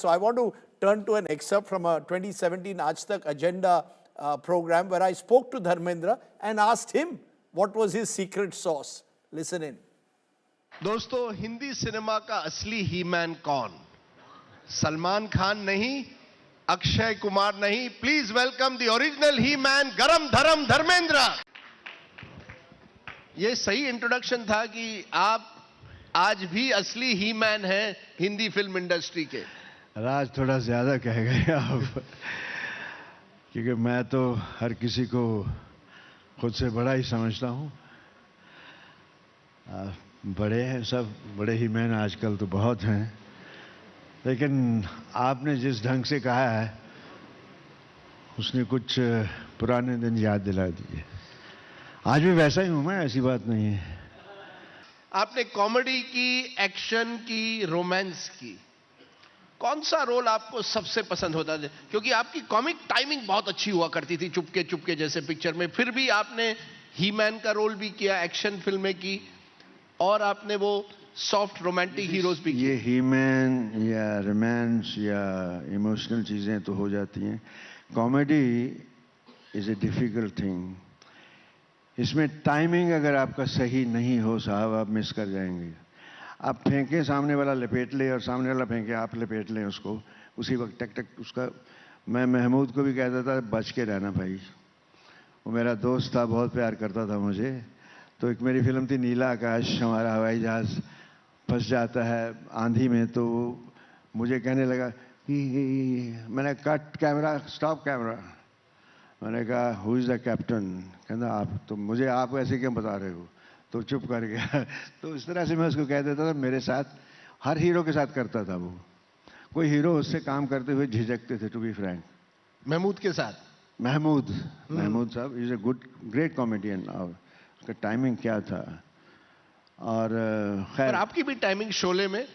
So I want to turn to an excerpt from a 2017 Aaj Tak Agenda program where I spoke to Dharmendra and asked him what was his secret sauce. Listen in. दोस्तों, Hindi cinema का असली ही man कौन? सलमान खान नहीं, अक्षय कुमार नहीं. Please welcome the original he man, गरम धरम धर्मेंद्र. ये सही introduction था कि आप आज भी असली ही मैन हैं हिंदी फिल्म इंडस्ट्री के. राज थोड़ा ज्यादा कह गए आप, क्योंकि मैं तो हर किसी को खुद से बड़ा ही समझता हूँ. बड़े हैं सब, बड़े ही मैन आजकल तो बहुत हैं, लेकिन आपने जिस ढंग से कहा है उसने कुछ पुराने दिन याद दिला दिए. आज भी वैसा ही हूं मैं, ऐसी बात नहीं है. आपने कॉमेडी की, एक्शन की, रोमांस की, कौन सा रोल आपको सबसे पसंद होता था? क्योंकि आपकी कॉमिक टाइमिंग बहुत अच्छी हुआ करती थी, चुपके चुपके जैसे पिक्चर में. फिर भी आपने ही मैन का रोल भी किया, एक्शन फिल्में की, और आपने वो सॉफ्ट रोमांटिक हीरोज भी किए. ये ही मैन या रोमांस या इमोशनल चीजें तो हो जाती हैं. Comedy is a difficult thing. इसमें टाइमिंग अगर आपका सही नहीं हो साहब, आप मिस कर जाएंगे. आप फेंकें, सामने वाला लपेट ले, और सामने वाला फेंके, आप लपेट लें उसको उसी वक्त, टक टक उसका. मैं महमूद को भी कहता था बच के रहना भाई. वो मेरा दोस्त था, बहुत प्यार करता था मुझे. तो एक मेरी फिल्म थी नीला आकाश, हमारा हवाई जहाज फंस जाता है आंधी में, तो मुझे कहने लगा कि मैंने कट कैमरा, स्टॉप कैमरा. मैंने कहा हु इज द कैप्टन? कहता आप. तो मुझे आप ऐसे क्यों बता रहे हो? तो चुप कर गया. तो इस तरह से मैं उसको कह देता था. मेरे साथ हर हीरो के साथ करता था वो. कोई हीरो उससे काम करते हुए झिझकते थे, टू बी फ्रैंक. महमूद के साथ? महमूद साहब is a good, great comedian. और उसका टाइमिंग क्या था. और खैर आपकी भी टाइमिंग शोले में,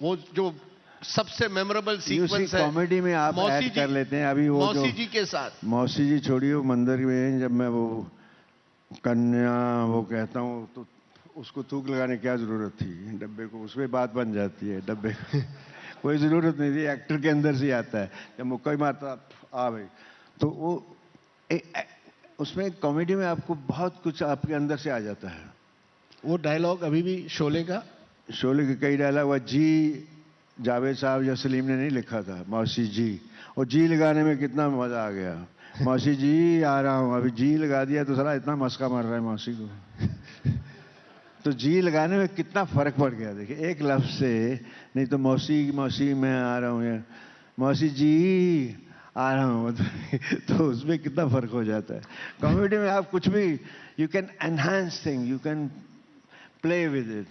वो जो सबसे मेमोरेबल सीक्वेंस है कॉमेडी में, आप ऐड कर लेते हैं. अभी वो मौसी जी के साथ, मौसी जी छोड़िए, वो मंदिर में जब मैं वो कन्या वो कहता हूँ, तो उसको थूक लगाने की क्या जरूरत थी डब्बे को? उसमें बात बन जाती है डब्बे कोई जरूरत नहीं थी, एक्टर के अंदर से आता है. जब मुक्का ही मारता आ भाई, तो वो उसमें कॉमेडी में आपको बहुत कुछ आपके अंदर से आ जाता है. वो डायलॉग अभी भी शोले का, शोले के कई डायलॉग हुआ जी जावेद साहब या सलीम ने नहीं लिखा था, मौसी जी. और जी लगाने में कितना मजा आ गया. मौसी जी आ रहा हूँ, अभी जी लगा दिया तो साला इतना मस्का मार रहा है मौसी को. तो जी लगाने में कितना फर्क पड़ गया. देखिए, एक लफ्ज से, नहीं तो मौसी मौसी मैं आ रहा हूँ, या मौसी जी आ रहा हूँ, तो उसमें कितना फर्क हो जाता है. कॉमेडी में आप कुछ भी, you can enhance thing, you can play with it,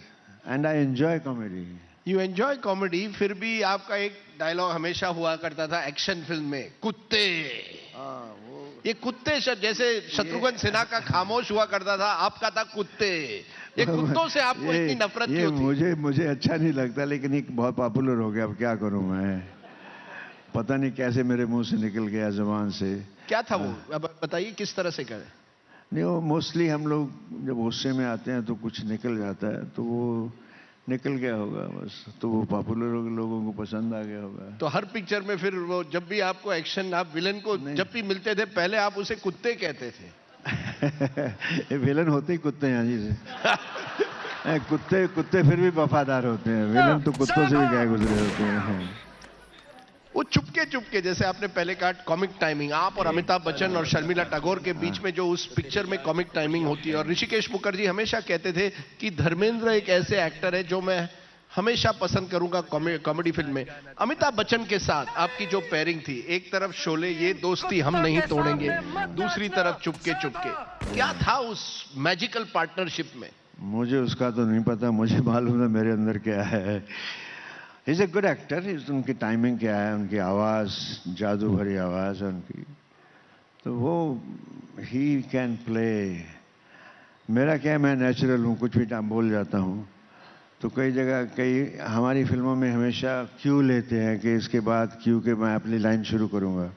and I enjoy comedy. You enjoy comedy. फिर भी आपका एक डायलॉग हमेशा हुआ करता था एक्शन फिल्म में, कुत्ते. ये कुत्ते शब्द, जैसे शत्रुघ्न सिन्हा का खामोश हुआ करता था, आपका था कुत्ते. ये कुत्तों से आपको इतनी नफरत क्यों थी? मुझे अच्छा नहीं लगता, लेकिन ये बहुत पॉपुलर हो गया. अब क्या करूं मैं, पता नहीं कैसे मेरे मुंह से निकल गया, जुबान से. क्या था वो, अब बताइए किस तरह से करें. नहीं, वो मोस्टली हम लोग जब गुस्से में आते हैं तो कुछ निकल जाता है, तो वो निकल गया होगा बस. तो वो पॉपुलर हो गया, लोगों को पसंद आ गया होगा. तो हर पिक्चर में फिर वो, जब भी आपको एक्शन, आप विलन को जब भी मिलते थे, पहले आप उसे कुत्ते कहते थे. ये विलन होते ही कुत्ते हैं जी से. कुत्ते फिर भी वफादार होते हैं. विलन तो कुत्तों से भी गए गुजरे होते हैं. वो चुपके चुपके, जैसे आपने पहले कहा, कॉमिक टाइमिंग, आप और अमिताभ बच्चन और शर्मिला टैगोर के बीच में जो उस पिक्चर में कॉमिक टाइमिंग होती है. और ऋषिकेश मुखर्जी हमेशा कहते थे कि धर्मेंद्र एक ऐसे एक्टर है जो मैं हमेशा पसंद करूंगा कॉमेडी फिल्म में. अमिताभ बच्चन के साथ आपकी जो पेयरिंग थी, एक तरफ शोले, ये दोस्ती हम नहीं तोड़ेंगे, दूसरी तरफ चुपके चुपके, क्या था उस मैजिकल पार्टनरशिप में? मुझे उसका तो नहीं पता, मुझे मालूम है मेरे अंदर क्या है. Is a good actor. उनकी टाइमिंग क्या है, उनकी आवाज़, जादू भरी आवाज़ है उनकी, तो वो ही कैन प्ले. मेरा क्या है, मैं नेचुरल हूँ, कुछ भी टाइम बोल जाता हूँ. तो कई जगह, कई हमारी फिल्मों में हमेशा क्यू लेते हैं कि इसके बाद क्यू के मैं अपनी लाइन शुरू करूँगा.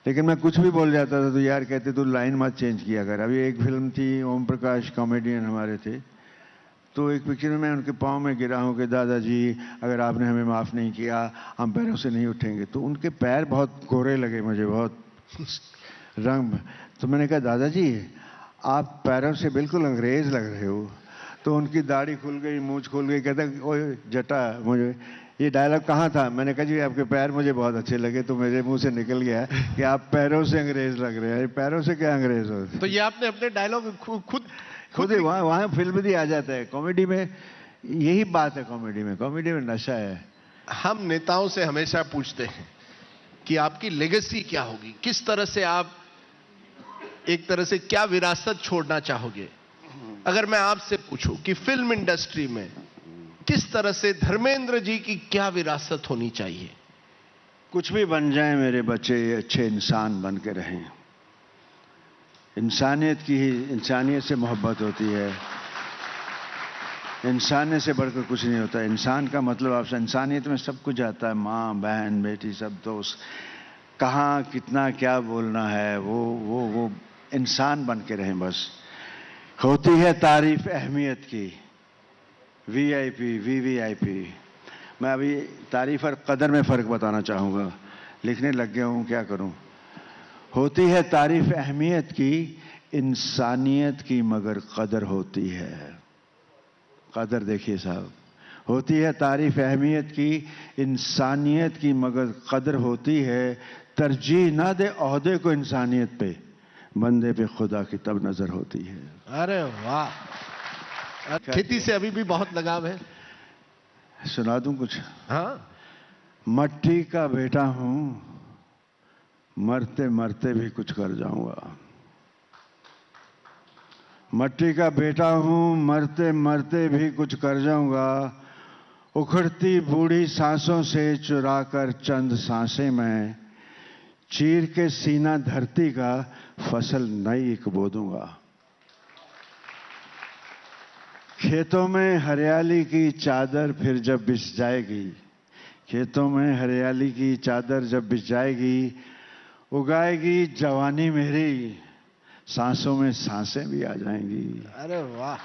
लेकिन मैं कुछ भी बोल जाता था तो यार कहते तू लाइन मत चेंज किया कर. अभी एक फिल्म थी, ओम प्रकाश कॉमेडियन हमारे थे, तो एक पिक्चर में मैं उनके पाँव में गिरा हूँ कि दादाजी अगर आपने हमें माफ़ नहीं किया हम पैरों से नहीं उठेंगे। तो उनके पैर बहुत गोरे लगे मुझे, बहुत रंग। तो मैंने कहा दादाजी आप पैरों से बिल्कुल अंग्रेज़ लग रहे हो। तो उनकी दाढ़ी खुल गई, मूंछ खुल गई, कहता ओए जटा मुझे ये डायलॉग कहाँ था। मैंने कहा जी आपके पैर मुझे बहुत अच्छे लगे। तो मेरे मुंह से निकल गया कि आप पैरों से अंग्रेज़ लग रहे हैं। पैरों से क्या अंग्रेज़ हो? तो ये आपने अपने डायलॉग खुद ही वहाँ फिल्म भी आ जाता है। कॉमेडी में यही बात है, कॉमेडी में नशा है। हम नेताओं से हमेशा पूछते हैं कि आपकी लेगेसी क्या होगी, किस तरह से आप एक तरह से क्या विरासत छोड़ना चाहोगे। अगर मैं आपसे पूछूं कि फिल्म इंडस्ट्री में किस तरह से धर्मेंद्र जी की क्या विरासत होनी चाहिए? कुछ भी बन जाए मेरे बच्चे, अच्छे इंसान बन के रहें। इंसानियत से मोहब्बत होती है। इंसानियत से बढ़कर कुछ नहीं होता। इंसान का मतलब आपसे, इंसानियत में सब कुछ आता है, माँ बहन बेटी सब दोस्त। कहाँ कितना क्या बोलना है, वो इंसान बन के रहें बस। होती है तारीफ अहमियत की, वीआईपी वीवीआईपी। मैं अभी तारीफ और कदर में फ़र्क बताना चाहूँगा, लिखने लग गया हूँ, क्या करूँ। होती है तारीफ अहमियत की, इंसानियत की मगर कदर होती है। कदर देखिए साहब, होती है तारीफ अहमियत की, इंसानियत की मगर कदर होती है। तरजीह ना दे ओहदे को इंसानियत पे, बंदे पे खुदा की तब नजर होती है। अरे वाह, खेती से अभी भी बहुत लगाव है। सुना दूं कुछ? हाँ। मट्टी का बेटा हूं, मरते मरते भी कुछ कर जाऊंगा। मट्टी का बेटा हूं, मरते मरते भी कुछ कर जाऊंगा। उखड़ती बूढ़ी सांसों से चुरा कर चंद सांसें मैं, चीर के सीना धरती का फसल नई एक बो दूंगा। खेतों में हरियाली की चादर फिर जब बिछ जाएगी, खेतों में हरियाली की चादर जब बिछ जाएगी, उगाएगी जवानी मेरी, सांसों में सांसें भी आ जाएंगी। अरे वाह।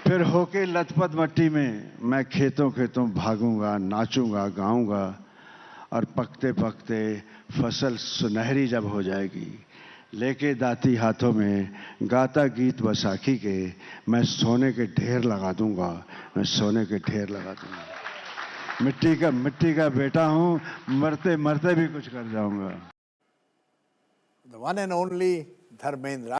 फिर होके लथपथ मट्टी में मैं खेतों खेतों भागूंगा, नाचूंगा, गाऊंगा। और पकते पकते फसल सुनहरी जब हो जाएगी, लेके दाती हाथों में गाता गीत बैसाखी के, मैं सोने के ढेर लगा दूंगा, मैं सोने के ढेर लगा दूंगा। मिट्टी का बेटा हूं, मरते मरते भी कुछ कर जाऊंगा। The one and only Dharmendra.